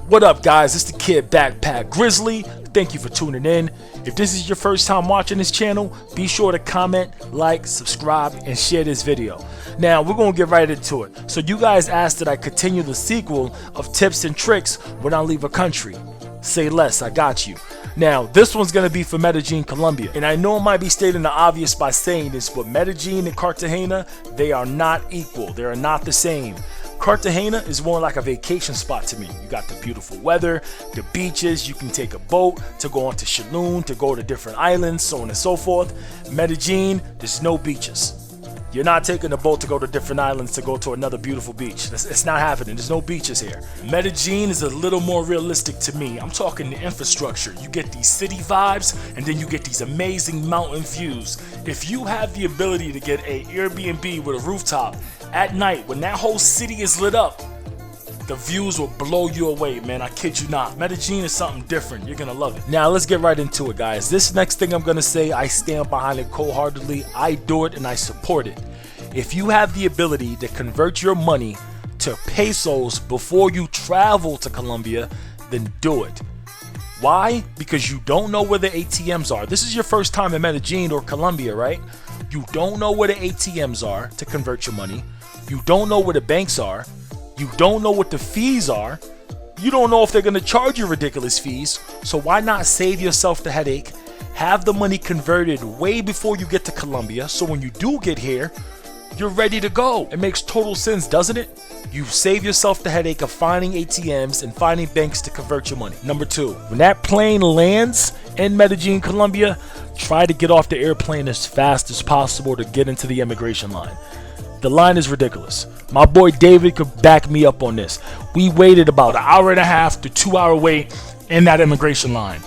What up, guys? It's the Kid Backpack Grizzly. Thank you for tuning in. If this is your first time watching this channel, be sure to comment, like, subscribe, and share this video. Now, we're going to get right into it. So you guys asked that I continue the sequel of tips and tricks when I leave a country. Say less, I got you. Now, this one's going to be for Medellin, Colombia. And I know I might be stating the obvious by saying this, but Medellin and Cartagena, they are not equal. They are not the same. Cartagena is more like a vacation spot to me. You got the beautiful weather, the beaches, you can take a boat to go onto Tulum, to go to different islands, so on and so forth. Medellin, there's no beaches. You're not taking a boat to go to different islands to go to another beautiful beach. It's not happening. There's no beaches here. Medellin is a little more realistic to me. I'm talking the infrastructure. You get these city vibes, and then you get these amazing mountain views. If you have the ability to get an Airbnb with a rooftop at night, when that whole city is lit up, the views will blow you away, man. I kid you not. Medellin is something different. You're gonna love it. Now let's get right into it, guys. This next thing I'm gonna say, I stand behind it cold-heartedly. I do it and I support it. If you have the ability to convert your money to pesos before you travel to Colombia, then do it. Why? Because you don't know where the ATMs are. This is your first time in Medellin or Colombia, right? You don't know where the ATMs are to convert your money. You don't know where the banks are. You don't know what the fees are. You don't know if they're going to charge you ridiculous fees. So why not save yourself the headache? Have the money converted way before you get to Colombia, so when you do get here, you're ready to go. It makes total sense, doesn't it? You save yourself the headache of finding ATMs and finding banks to convert your money. Number two, when that plane lands in Medellin, Colombia, try to get off the airplane as fast as possible to get into the immigration line. The line is ridiculous. My boy David could back me up on this. We waited about an hour and a half to 2 hour wait in that immigration line.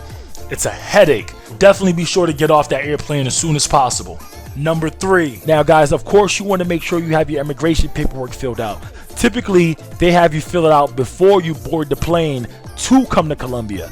It's a headache. Definitely be sure to get off that airplane as soon as possible. Number three. Now guys, of course you want to make sure you have your immigration paperwork filled out. Typically, they have you fill it out before you board the plane to come to Colombia.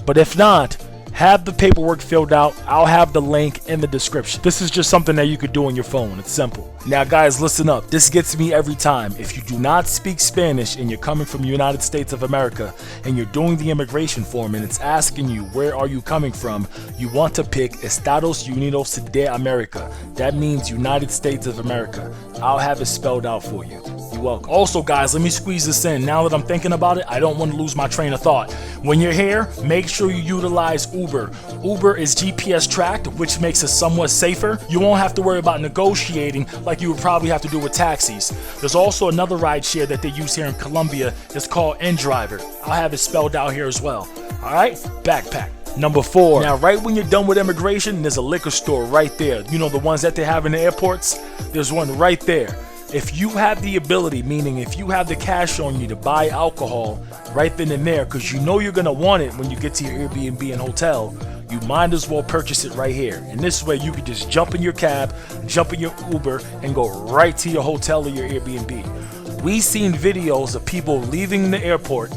But if not, have the paperwork filled out. I'll have the link in the description. This is just something that you could do on your phone. It's simple. Now guys, listen up. This gets me every time. If you do not speak Spanish and you're coming from the United States of America and you're doing the immigration form and it's asking you where are you coming from, you want to pick Estados Unidos de America. That means United States of America. I'll have it spelled out for you. You're welcome. Also guys, let me squeeze this in. Now that I'm thinking about it, I don't want to lose my train of thought. When you're here, make sure you utilize Uber. Uber is GPS tracked, which makes it somewhat safer. You won't have to worry about negotiating like you would probably have to do with taxis. There's also another ride share that they use here in Colombia. It's called InDriver. I'll have it spelled out here as well. Alright, backpack. Number four. Now right when you're done with immigration, there's a liquor store right there. You know the ones that they have in the airports? There's one right there. If you have the ability, meaning if you have the cash on you to buy alcohol right then and there, because you know you're going to want it when you get to your Airbnb and hotel, you might as well purchase it right here. And this way you can just jump in your cab, jump in your Uber, and go right to your hotel or your Airbnb. We've seen videos of people leaving the airport,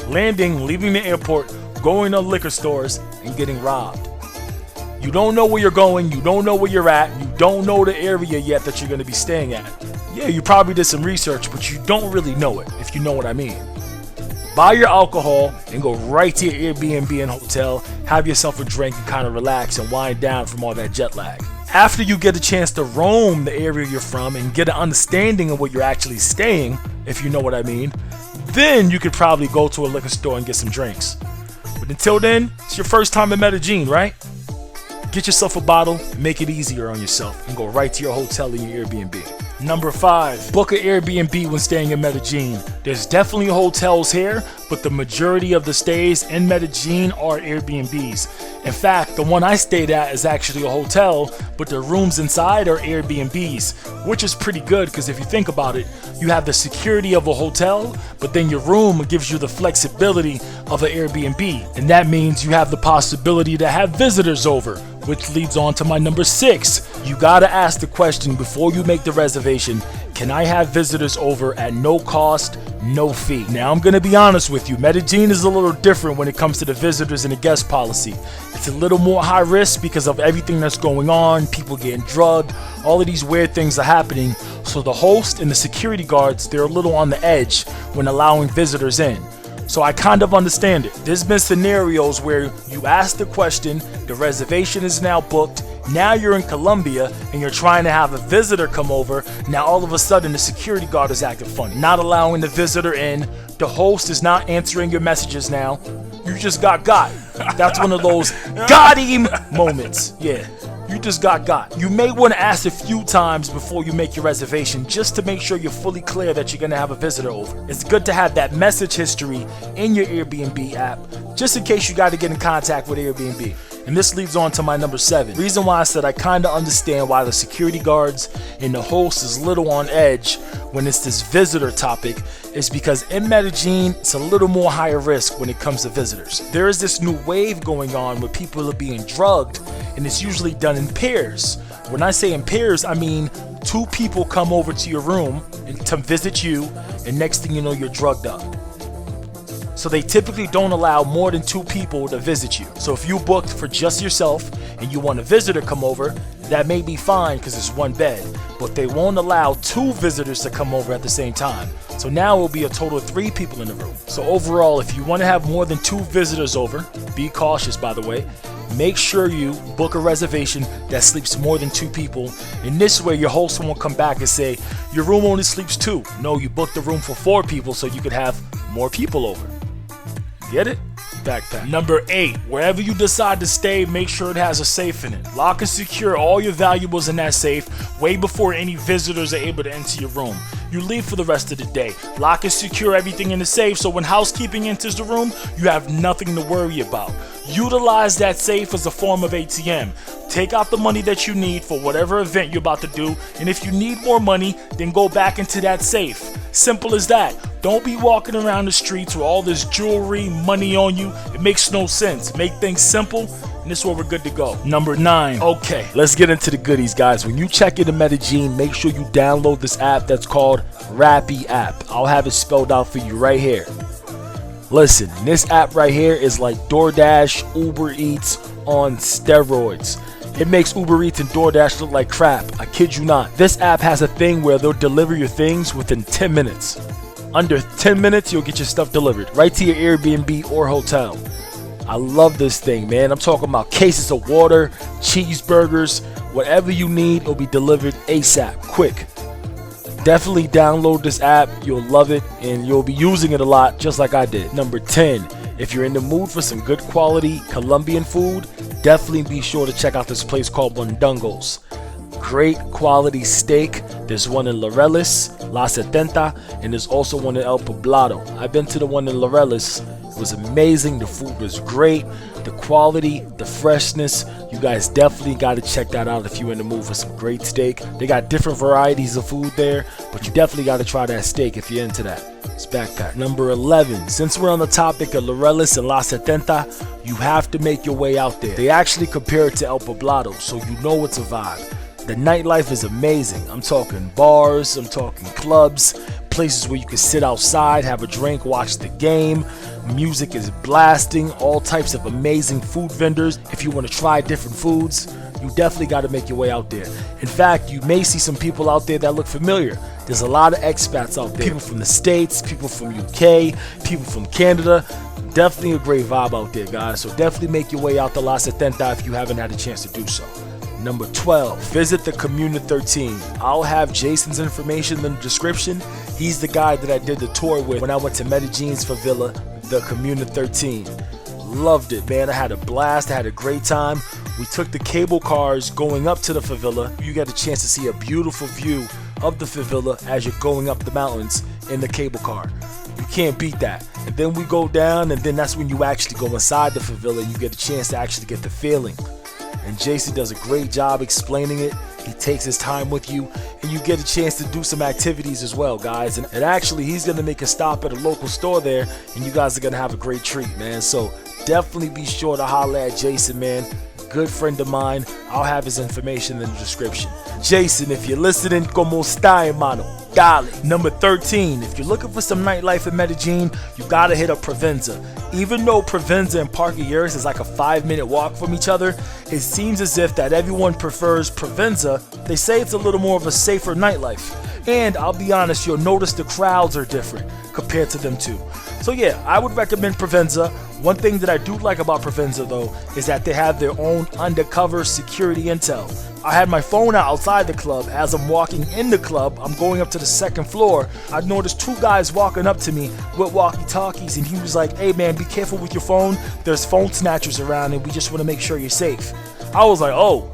landing, leaving the airport, going to liquor stores, and getting robbed. You don't know where you're going, you don't know where you're at, you don't know the area yet that you're going to be staying at. Yeah, you probably did some research, but you don't really know it, if you know what I mean. Buy your alcohol and go right to your Airbnb and hotel, have yourself a drink and kind of relax and wind down from all that jet lag. After you get a chance to roam the area you're from and get an understanding of where you're actually staying, if you know what I mean, then you could probably go to a liquor store and get some drinks. But until then, it's your first time in Medellin, right? Get yourself a bottle, make it easier on yourself, and go right to your hotel and your Airbnb. Number five, book an Airbnb when staying in Medellin. There's definitely hotels here, but the majority of the stays in Medellin are Airbnbs. In fact, the one I stayed at is actually a hotel, but the rooms inside are Airbnbs, which is pretty good because if you think about it, you have the security of a hotel, but then your room gives you the flexibility of an Airbnb. And that means you have the possibility to have visitors over, which leads on to my number six. You gotta ask the question before you make the reservation, can I have visitors over at no cost, no fee? Now I'm gonna be honest with you, Medellin is a little different when it comes to the visitors and the guest policy. It's a little more high risk because of everything that's going on, people getting drugged, all of these weird things are happening. So the host and the security guards, they're a little on the edge when allowing visitors in. So I kind of understand it. There's been scenarios where you ask the question, the reservation is now booked, now you're in Colombia and you're trying to have a visitor come over. Now all of a sudden the security guard is acting funny, not allowing the visitor in. The host is not answering your messages now. You just got. That's one of those got him moments. Yeah. You just got. You may want to ask a few times before you make your reservation just to make sure you're fully clear that you're going to have a visitor over. It's good to have that message history in your Airbnb app just in case you got to get in contact with Airbnb. And this leads on to my number 7. Reason why I said I kind of understand why the security guards and the host is a little on edge when it's this visitor topic is because in Medellin, it's a little more higher risk when it comes to visitors. There is this new wave going on where people are being drugged, and it's usually done in pairs. When I say in pairs, I mean 2 people come over to your room to visit you, and next thing you know, you're drugged up. So they typically don't allow more than 2 people to visit you. So if you booked for just yourself and you want a visitor to come over, that may be fine because it's 1 bed, but they won't allow 2 visitors to come over at the same time. So now it will be a total of 3 people in the room. So overall, if you want to have more than 2 visitors over, be cautious by the way, make sure you book a reservation that sleeps more than 2 people. In this way, your host won't come back and say, your room only sleeps 2. No, you booked the room for 4 people so you could have more people over. Get it? Backpack. Number 8, wherever you decide to stay, make sure it has a safe in it. Lock and secure all your valuables in that safe way before any visitors are able to enter your room. You leave for the rest of the day. Lock and secure everything in the safe so when housekeeping enters the room, you have nothing to worry about. Utilize that safe as a form of ATM. Take out the money that you need for whatever event you're about to do, and if you need more money, then go back into that safe. Simple as that. Don't be walking around the streets with all this jewelry, money on you. It makes no sense. Make things simple, and this is where we're good to go. Number 9. Okay, let's get into the goodies, guys. When you check into Medellin, make sure you download this app that's called Rappi app. I'll have it spelled out for you right here. Listen, this app right here is like DoorDash, Uber Eats on steroids. It makes Uber Eats and DoorDash look like crap. I kid you not. This app has a thing where they'll deliver your things within 10 minutes. Under 10 minutes, you'll get your stuff delivered right to your Airbnb or hotel. I love this thing, man. I'm talking about cases of water, cheeseburgers, whatever you need, it'll be delivered ASAP, quick. Definitely download this app. You'll love it, and you'll be using it a lot, just like I did. Number 10, if you're in the mood for some good quality Colombian food, definitely be sure to check out this place called Mondongos. Great quality steak. There's one in Laureles, La Setenta, and there's also one in El Poblado. I've been to the one in Laureles. It was amazing. The food was great. The quality, the freshness. You guys definitely got to check that out if you're in the mood for some great steak. They got different varieties of food there, but you definitely got to try that steak if you're into that. It's backpack. Number 11. Since we're on the topic of Laureles and La Setenta, you have to make your way out there. They actually compare it to El Poblado, so you know it's a vibe. The nightlife is amazing. I'm talking bars, I'm talking clubs, places where you can sit outside, have a drink, watch the game. Music is blasting, all types of amazing food vendors. If you want to try different foods, you definitely got to make your way out there. In fact, you may see some people out there that look familiar. There's a lot of expats out there. People from the States, people from UK, people from Canada. Definitely a great vibe out there, guys. So definitely make your way out to La Setenta if you haven't had a chance to do so. Number 12, visit the Comuna 13. I'll have Jason's information in the description. He's the guy that I did the tour with when I went to Medellin's favela, the Comuna 13. Loved it, man. I had a blast. I had a great time. We took the cable cars going up to the favela. You got a chance to see a beautiful view of the favela as you're going up the mountains in the cable car. You can't beat that. And then we go down, and then that's when you actually go inside the favela. You get a chance to actually get the feeling. And Jason does a great job explaining it. He takes his time with you, and you get a chance to do some activities as well, guys. And actually, he's going to make a stop at a local store there, and you guys are going to have a great treat, man. So definitely be sure to holler at Jason, man. Good friend of mine. I'll have his information in the description. Jason, if you're listening, ¿cómo está, hermano? Dale. Number 13, if you're looking for some nightlife in Medellin, you gotta hit up Provenza. Even though Provenza and Parque Lleras is like a 5-minute walk from each other, it seems as if that everyone prefers Provenza. They say it's a little more of a safer nightlife. And I'll be honest, you'll notice the crowds are different compared to them two. So yeah, I would recommend Provenza. One thing that I do like about Provenza though is that they have their own undercover security intel. I had my phone out outside the club. As I'm walking in the club, I'm going up to the second floor. I noticed two guys walking up to me with walkie-talkies, and he was like, "Hey man, be careful with your phone. There's phone snatchers around and we just want to make sure you're safe." I was like, oh,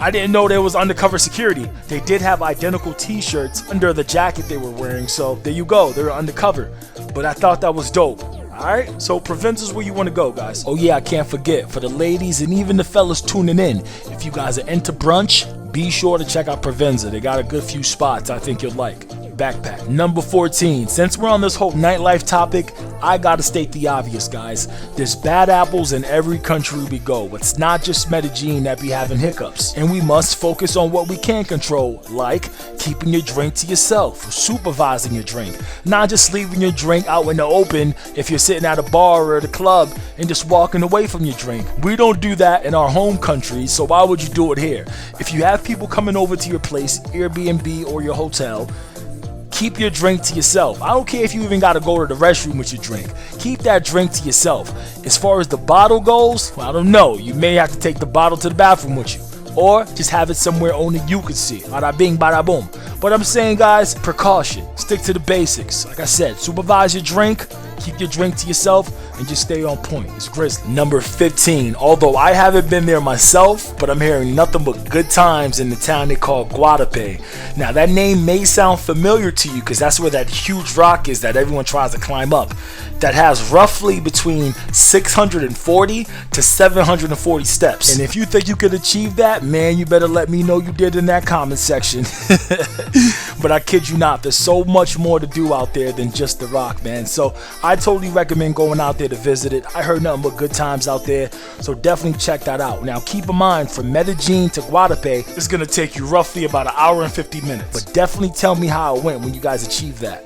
I didn't know there was undercover security. They did have identical t-shirts under the jacket they were wearing, so there you go, they were undercover. But I thought that was dope. Alright, so Provenza's where you want to go, guys. Oh yeah, I can't forget, for the ladies and even the fellas tuning in, if you guys are into brunch, be sure to check out Provenza. They got a good few spots I think you'll like. Backpack. Number 14. Since we're on this whole nightlife topic, I gotta state the obvious, guys. There's bad apples in every country we go. It's not just Medellin that be having hiccups. And we must focus on what we can control, like keeping your drink to yourself, supervising your drink, not just leaving your drink out in the open if you're sitting at a bar or at a club and just walking away from your drink. We don't do that in our home countries, so why would you do it here? If you have people coming over to your place, Airbnb or your hotel, keep your drink to yourself. I don't care if you even gotta go to the restroom with your drink. Keep that drink to yourself. As far as the bottle goes, well, I don't know. You may have to take the bottle to the bathroom with you, or just have it somewhere only you can see. Bada bing, bada boom. But I'm saying, guys, precaution. Stick to the basics. Like I said, supervise your drink, keep your drink to yourself, and just stay on point. It's Grizzly. Number 15. Although I haven't been there myself, but I'm hearing nothing but good times in the town they call Guadape. Now, that name may sound familiar to you because that's where that huge rock is that everyone tries to climb up. That has roughly between 640 to 740 steps. And if you think you could achieve that, man, you better let me know you did in that comment section. But I kid you not, there's so much more to do out there than just the rock, man. So I totally recommend going out there to visit it. I heard nothing but good times out there, so definitely check that out. Now keep in mind, from Medellin to Guadape, it's gonna take you roughly about an hour and 50 minutes. But definitely tell me how it went when you guys achieve that.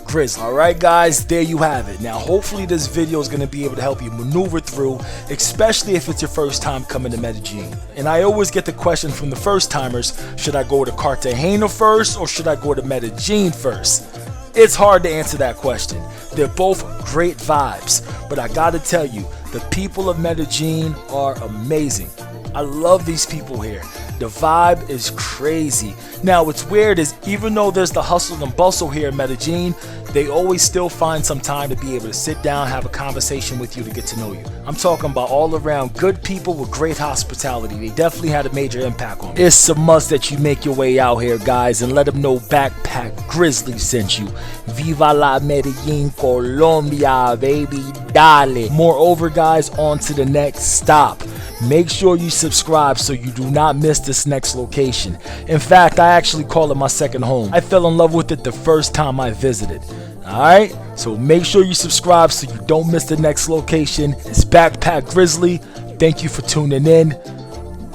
Grizzly. Alright guys, there you have it. Now hopefully this video is going to be able to help you maneuver through, especially if it's your first time coming to Medellin. And I always get the question from the first timers, should I go to Cartagena first or should I go to Medellin first? It's hard to answer that question. They're both great vibes, but I gotta tell you, the people of Medellin are amazing. I love these people here. The vibe is crazy. Now what's weird is even though there's the hustle and bustle here in Medellin, they always still find some time to be able to sit down, have a conversation with you to get to know you. I'm talking about all around good people with great hospitality. They definitely had a major impact on me. It's a must that you make your way out here, guys, and let them know Backpack Grizzly sent you. Viva la Medellin, Colombia, baby, dale. Moreover, guys, on to the next stop. Make sure you subscribe so you do not miss this next location. In fact, I actually call it my second home. I fell in love with it the first time I visited. Alright, so make sure you subscribe so you don't miss the next location. It's Backpack Grizzly. Thank you for tuning in.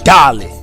Dale.